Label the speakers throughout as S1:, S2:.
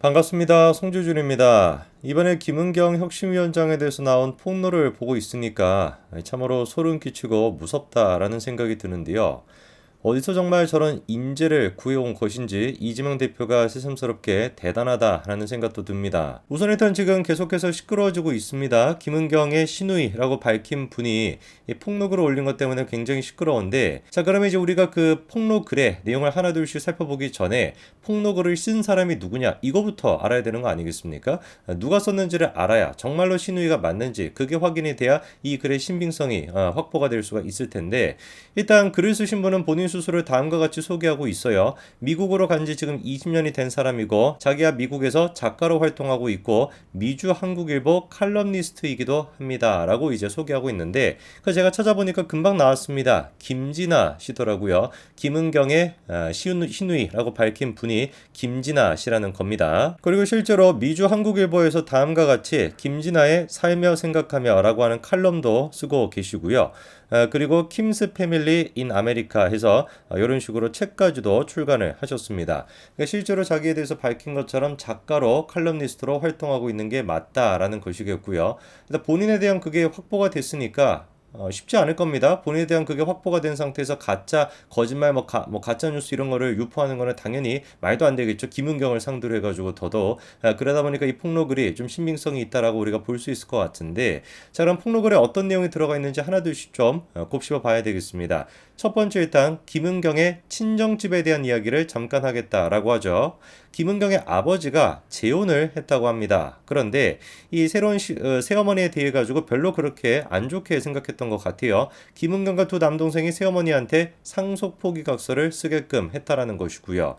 S1: 반갑습니다. 송주준입니다. 이번에 김은경 혁신위원장에 대해서 나온 폭로를 보고 있으니까 참으로 소름 끼치고 무섭다라는 생각이 드는데요. 어디서 정말 저런 인재를 구해온 것인지 이재명 대표가 새삼스럽게 대단하다라는 생각도 듭니다. 우선 일단 지금 계속해서 시끄러워지고 있습니다. 김은경의 신우이라고 밝힌 분이 이 폭로글을 올린 것 때문에 굉장히 시끄러운데, 자 그러면 이제 우리가 그 폭로글의 내용을 하나둘씩 살펴보기 전에 폭로글을 쓴 사람이 누구냐 이거부터 알아야 되는 거 아니겠습니까? 누가 썼는지를 알아야 정말로 신우이가 맞는지 그게 확인이 돼야 이 글의 신빙성이 확보가 될 수가 있을 텐데, 일단 글을 쓰신 분은 본인 스스로를 다음과 같이 소개하고 있어요. 미국으로 간 지 지금 20년이 된 사람이고 자기가 미국에서 작가로 활동하고 있고 미주 한국일보 칼럼니스트이기도 합니다. 라고 이제 소개하고 있는데, 그 제가 찾아보니까 금방 나왔습니다. 김진아 씨더라고요. 김은경의 신우이라고 밝힌 분이 김진아 씨라는 겁니다. 그리고 실제로 미주 한국일보에서 다음과 같이 김진아의 살며 생각하며 라고 하는 칼럼도 쓰고 계시고요. 그리고 킴스 패밀리 인 아메리카 해서 이런 식으로 책까지도 출간을 하셨습니다. 그러니까 실제로 자기에 대해서 밝힌 것처럼 작가로 칼럼니스트로 활동하고 있는 게 맞다라는 것이겠고요. 일단 본인에 대한 그게 확보가 됐으니까 쉽지 않을 겁니다. 본인에 대한 그게 확보가 된 상태에서 가짜, 거짓말, 가짜 뉴스 이런 거를 유포하는 거는 당연히 말도 안 되겠죠. 김은경을 상대로 해가지고 더더욱. 그러다 보니까 이 폭로글이 좀 신빙성이 있다라고 우리가 볼 수 있을 것 같은데, 자 그럼 폭로글에 어떤 내용이 들어가 있는지 하나둘씩 좀 곱씹어 봐야 되겠습니다. 첫 번째 일단 김은경의 친정집에 대한 이야기를 잠깐 하겠다라고 하죠. 김은경의 아버지가 재혼을 했다고 합니다. 그런데 이 새로운 새어머니에 대해 가지고 별로 그렇게 안 좋게 생각했던 것 같아요. 김은경과 두 남동생이 새어머니한테 상속 포기각서를 쓰게끔 했다라는 것이고요.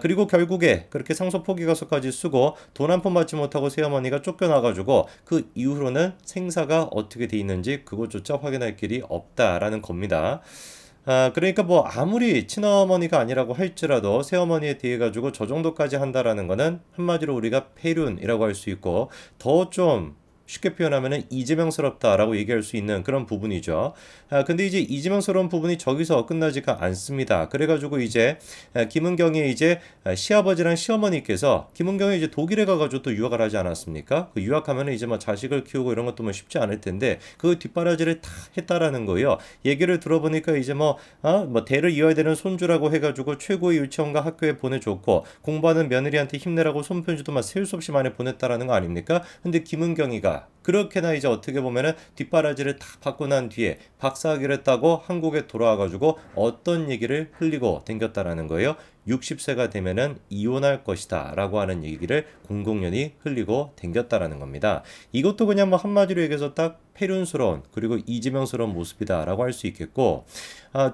S1: 그리고 결국에 그렇게 상속 포기각서까지 쓰고 돈 한 푼 받지 못하고 새어머니가 쫓겨나가지고 그 이후로는 생사가 어떻게 돼 있는지 그것조차 확인할 길이 없다라는 겁니다. 그러니까 뭐 아무리 친어머니가 아니라고 할지라도 새어머니에 대해 가지고 저 정도까지 한다라는 거는 한마디로 우리가 폐륜이라고 할 수 있고, 더 좀 쉽게 표현하면은 이재명스럽다라고 얘기할 수 있는 그런 부분이죠. 근데 이제 이재명스러운 부분이 저기서 끝나지가 않습니다. 그래가지고 이제 김은경의 이제 시아버지랑 시어머니께서 김은경이 이제 독일에 가가지고 또 유학을 하지 않았습니까? 그 유학하면은 이제 뭐 자식을 키우고 이런 것도 뭐 쉽지 않을 텐데 그 뒷바라지를 다 했다라는 거예요. 얘기를 들어보니까 이제 뭐 대를 이어야 되는 손주라고 해가지고 최고의 유치원과 학교에 보내줬고 공부하는 며느리한테 힘내라고 손편지도 막 셀 수 없이 많이 보냈다라는 거 아닙니까? 근데 김은경이가 그렇게나 이제 어떻게 보면은 뒷바라지를 다 받고 난 뒤에 박사학위를 했다고 한국에 돌아와가지고 어떤 얘기를 흘리고 댕겼다라는 거예요. 60세가 되면은 이혼할 것이다 라고 하는 얘기를 공공연히 흘리고 댕겼다라는 겁니다. 이것도 그냥 뭐 한마디로 얘기해서 딱 폐륜스러운 그리고 이지명스러운 모습이다 라고 할 수 있겠고,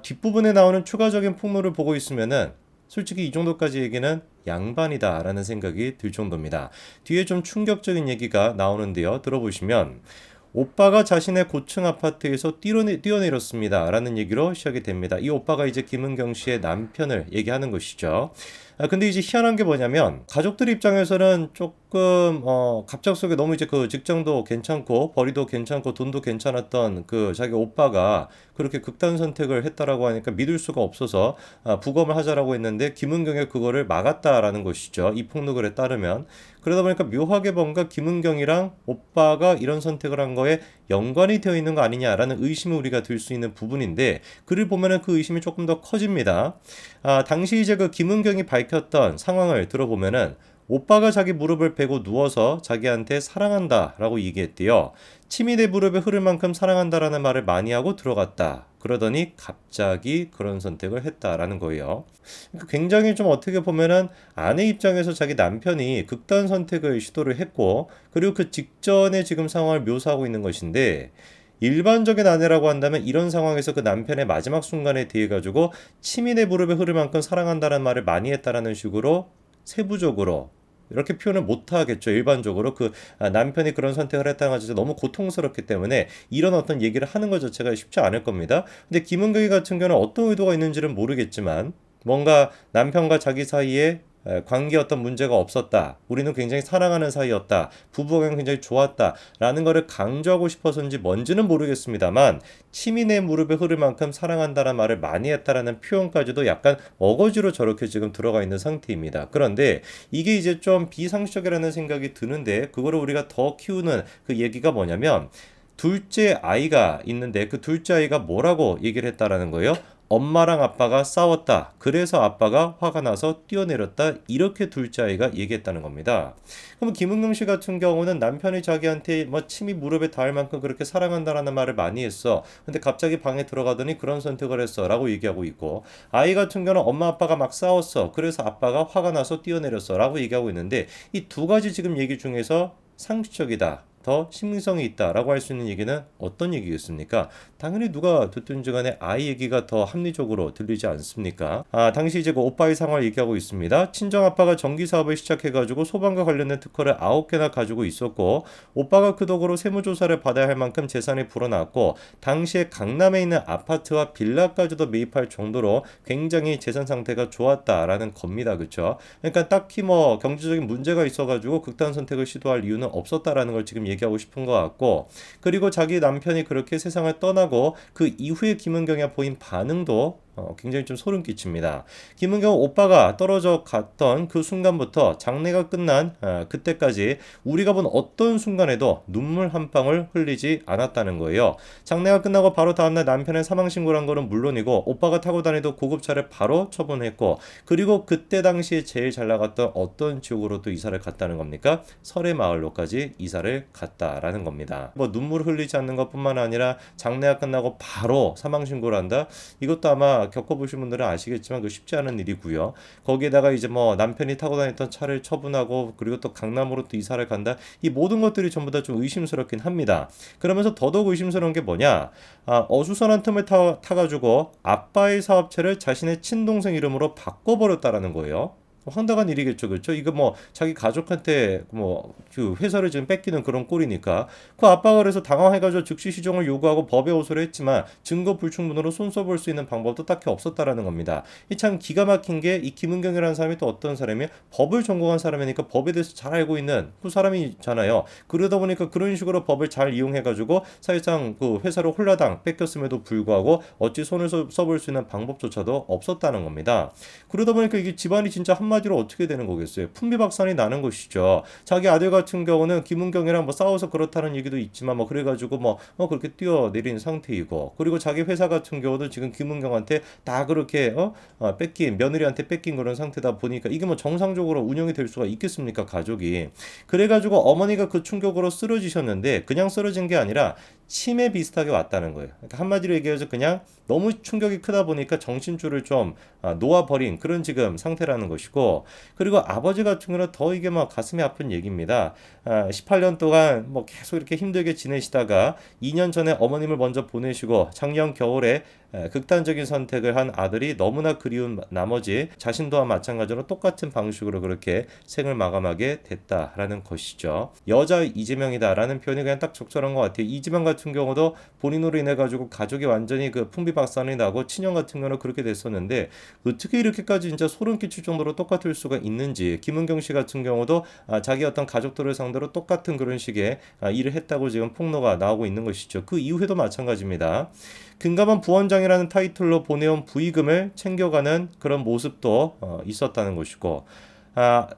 S1: 뒷부분에 나오는 추가적인 폭로를 보고 있으면은 솔직히 이 정도까지 얘기는 양반이다라는 생각이 들 정도입니다. 뒤에 좀 충격적인 얘기가 나오는데요. 들어보시면 오빠가 자신의 고층 아파트에서 뛰어내렸습니다. 라는 얘기로 시작이 됩니다. 이 오빠가 이제 김은경 씨의 남편을 얘기하는 것이죠. 근데 이제 희한한 게 뭐냐면 가족들 입장에서는 조금 갑작스럽게 너무 이제 그 직장도 괜찮고 벌이도 괜찮고 돈도 괜찮았던 그 자기 오빠가 그렇게 극단 선택을 했다라고 하니까 믿을 수가 없어서 부검을 하자라고 했는데 김은경이 그거를 막았다라는 것이죠. 이 폭로글에 따르면. 그러다 보니까 묘하게 뭔가 김은경이랑 오빠가 이런 선택을 한 거에 연관이 되어 있는 거 아니냐라는 의심이 우리가 들 수 있는 부분인데, 글을 보면은 그 의심이 조금 더 커집니다. 당시 이제 그 김은경이 밝혔던 상황을 들어보면은 오빠가 자기 무릎을 베고 누워서 자기한테 사랑한다라고 얘기했대요. 침이 내 무릎에 흐를 만큼 사랑한다라는 말을 많이 하고 들어갔다. 그러더니 갑자기 그런 선택을 했다라는 거예요. 그러니까 굉장히 좀 어떻게 보면은 아내 입장에서 자기 남편이 극단 선택을 시도를 했고, 그리고 그 직전에 지금 상황을 묘사하고 있는 것인데, 일반적인 아내라고 한다면 이런 상황에서 그 남편의 마지막 순간에 대해 가지고 침이 내 무릎에 흐를 만큼 사랑한다는 말을 많이 했다라는 식으로 세부적으로 이렇게 표현을 못 하겠죠. 일반적으로 남편이 그런 선택을 했다는 것 자체가 너무 고통스럽기 때문에 이런 어떤 얘기를 하는 것 자체가 쉽지 않을 겁니다. 근데 김은경이 같은 경우는 어떤 의도가 있는지는 모르겠지만 뭔가 남편과 자기 사이에 관계 어떤 문제가 없었다. 우리는 굉장히 사랑하는 사이였다. 부부관계 굉장히 좋았다라는 거를 강조하고 싶어서인지 뭔지는 모르겠습니다만 침이 내 무릎에 흐를 만큼 사랑한다는 말을 많이 했다라는 표현까지도 약간 어거지로 저렇게 지금 들어가 있는 상태입니다. 그런데 이게 이제 좀 비상식적이라는 생각이 드는데 그거를 우리가 더 키우는 그 얘기가 뭐냐면 둘째 아이가 있는데 그 둘째 아이가 뭐라고 얘기를 했다라는 거예요? 엄마랑 아빠가 싸웠다. 그래서 아빠가 화가 나서 뛰어내렸다. 이렇게 둘째 아이가 얘기했다는 겁니다. 그럼 김은경 씨 같은 경우는 남편이 자기한테 뭐 침이 무릎에 닿을 만큼 그렇게 사랑한다라는 말을 많이 했어. 근데 갑자기 방에 들어가더니 그런 선택을 했어. 라고 얘기하고 있고 아이 같은 경우는 엄마 아빠가 막 싸웠어. 그래서 아빠가 화가 나서 뛰어내렸어. 라고 얘기하고 있는데 이 두 가지 지금 얘기 중에서 상식적이다. 더 신빙성이 있다라고 할 수 있는 얘기는 어떤 얘기겠습니까? 당연히 누가 듣든지 간에 아이 얘기가 더 합리적으로 들리지 않습니까? 당시 이제 그 오빠의 상황을 얘기하고 있습니다. 친정아빠가 전기사업을 시작해가지고 소방과 관련된 특허를 9개나 가지고 있었고 오빠가 그 덕으로 세무조사를 받아야 할 만큼 재산이 불어났고 당시에 강남에 있는 아파트와 빌라까지도 매입할 정도로 굉장히 재산 상태가 좋았다라는 겁니다. 그렇죠? 그러니까 딱히 뭐 경제적인 문제가 있어가지고 극단 선택을 시도할 이유는 없었다라는 걸 지금 얘기하고 싶은 것 같고 그리고 자기 남편이 그렇게 세상을 떠나고 그 이후에 김은경이 보인 반응도 굉장히 좀 소름 끼칩니다. 김은경 오빠가 떨어져 갔던 그 순간부터 장례가 끝난 그때까지 우리가 본 어떤 순간에도 눈물 한 방울 흘리지 않았다는 거예요. 장례가 끝나고 바로 다음날 남편의 사망 신고를 한 거는 물론이고 오빠가 타고 다니던 고급차를 바로 처분했고 그리고 그때 당시에 제일 잘 나갔던 어떤 지역으로 또 이사를 갔다는 겁니까? 설해마을로까지 이사를 갔다라는 겁니다. 뭐 눈물 흘리지 않는 것뿐만 아니라 장례가 끝나고 바로 사망 신고를 한다? 이것도 아마 겪어보신 분들은 아시겠지만 그 쉽지 않은 일이고요. 거기에다가 이제 뭐 남편이 타고 다녔던 차를 처분하고 그리고 또 강남으로 또 이사를 간다. 이 모든 것들이 전부 다 좀 의심스럽긴 합니다. 그러면서 더더욱 의심스러운 게 뭐냐? 어수선한 틈을 타가지고 아빠의 사업체를 자신의 친동생 이름으로 바꿔버렸다라는 거예요. 황당한 일이겠죠, 그렇죠? 이거 뭐 자기 가족한테 뭐 그 회사를 지금 뺏기는 그런 꼴이니까 그 아빠가 그래서 당황해가지고 즉시 시정을 요구하고 법에 호소를 했지만 증거 불충분으로 손써볼 수 있는 방법도 딱히 없었다라는 겁니다. 이 참 기가 막힌 게 이 김은경이라는 사람이 또 어떤 사람이 법을 전공한 사람이니까 법에 대해서 잘 알고 있는 그 사람이잖아요. 그러다 보니까 그런 식으로 법을 잘 이용해가지고 사실상 그 회사를 홀라당 뺏겼음에도 불구하고 어찌 손을 써볼 수 있는 방법조차도 없었다는 겁니다. 그러다 보니까 이게 집안이 진짜 한마디로 어떻게 되는 거겠어요? 풍비박산이 나는 것이죠. 자기 아들 같은 경우는 김은경이랑 뭐 싸워서 그렇다는 얘기도 있지만 뭐 그래가지고 뭐 그렇게 뛰어내린 상태이고 그리고 자기 회사 같은 경우도 지금 김은경한테 다 그렇게 뺏긴 며느리한테 뺏긴 그런 상태다 보니까 이게 뭐 정상적으로 운영이 될 수가 있겠습니까 가족이. 그래가지고 어머니가 그 충격으로 쓰러지셨는데 그냥 쓰러진 게 아니라 치매 비슷하게 왔다는 거예요. 그러니까 한마디로 얘기해서 그냥 너무 충격이 크다 보니까 정신줄을 좀 놓아버린 그런 지금 상태라는 것이고 그리고 아버지 같은 경우는 더 이게 막 가슴이 아픈 얘기입니다. 18년 동안 뭐 계속 이렇게 힘들게 지내시다가 2년 전에 어머님을 먼저 보내시고 작년 겨울에 극단적인 선택을 한 아들이 너무나 그리운 나머지 자신 또한 마찬가지로 똑같은 방식으로 그렇게 생을 마감하게 됐다라는 것이죠. 여자 이재명이다라는 표현이 그냥 딱 적절한 것 같아요. 이재명 같은 경우도 본인으로 인해 가지고 가족이 완전히 그 풍비박산이 나고 친형 같은 경우는 그렇게 됐었는데 어떻게 이렇게까지 진짜 소름 끼칠 정도로 똑같을 수가 있는지. 김은경 씨 같은 경우도 자기 어떤 가족들을 상대로 똑같은 그런 식의 일을 했다고 지금 폭로가 나오고 있는 것이죠. 그 이후에도 마찬가지입니다. 금감원 부원장이라는 타이틀로 보내온 부의금을 챙겨가는 그런 모습도 있었다는 것이고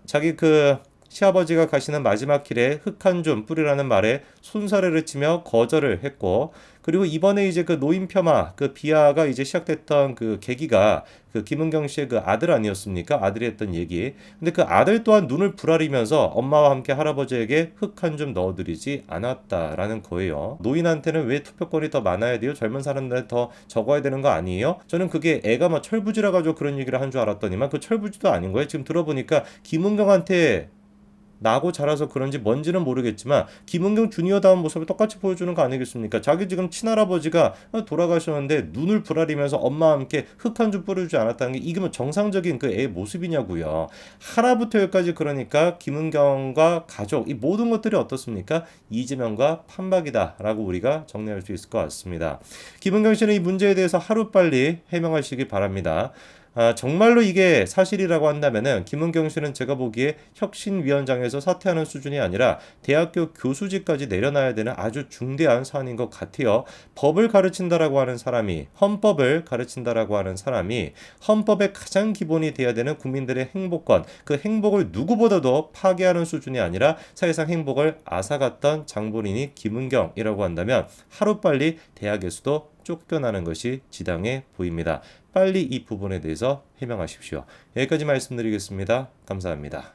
S1: 자기 그 시아버지가 가시는 마지막 길에 흙 한 줌 뿌리라는 말에 손사래를 치며 거절을 했고 그리고 이번에 이제 그 노인 폄하 그 비하가 이제 시작됐던 그 계기가 그 김은경 씨의 그 아들 아니었습니까? 아들이 했던 얘기. 근데 그 아들 또한 눈을 부라리면서 엄마와 함께 할아버지에게 흙 한 줌 넣어드리지 않았다라는 거예요. 노인한테는 왜 투표권이 더 많아야 돼요? 젊은 사람들한테 더 적어야 되는 거 아니에요? 저는 그게 애가 막 철부지라 가지고 그런 얘기를 한 줄 알았더니만 그 철부지도 아닌 거예요. 지금 들어보니까 김은경한테 나고 자라서 그런지 뭔지는 모르겠지만 김은경 주니어다운 모습을 똑같이 보여주는 거 아니겠습니까? 자기 지금 친할아버지가 돌아가셨는데 눈을 부라리면서 엄마와 함께 흙 한 줌 뿌려주지 않았다는 게 이게 뭐 정상적인 그 애의 모습이냐고요. 하나부터 열까지 그러니까 김은경과 가족 이 모든 것들이 어떻습니까? 이재명과 판박이다라고 우리가 정리할 수 있을 것 같습니다. 김은경 씨는 이 문제에 대해서 하루빨리 해명하시기 바랍니다. 정말로 이게 사실이라고 한다면은 김은경 씨는 제가 보기에 혁신위원장에서 사퇴하는 수준이 아니라 대학교 교수직까지 내려놔야 되는 아주 중대한 사안인 것 같아요. 법을 가르친다라고 하는 사람이, 헌법을 가르친다라고 하는 사람이 헌법의 가장 기본이 돼야 되는 국민들의 행복권, 그 행복을 누구보다도 파괴하는 수준이 아니라 사회상 행복을 앗아갔던 장본인이 김은경이라고 한다면 하루빨리 대학에서도 쫓겨나는 것이 지당해 보입니다. 빨리 이 부분에 대해서 해명하십시오. 여기까지 말씀드리겠습니다. 감사합니다.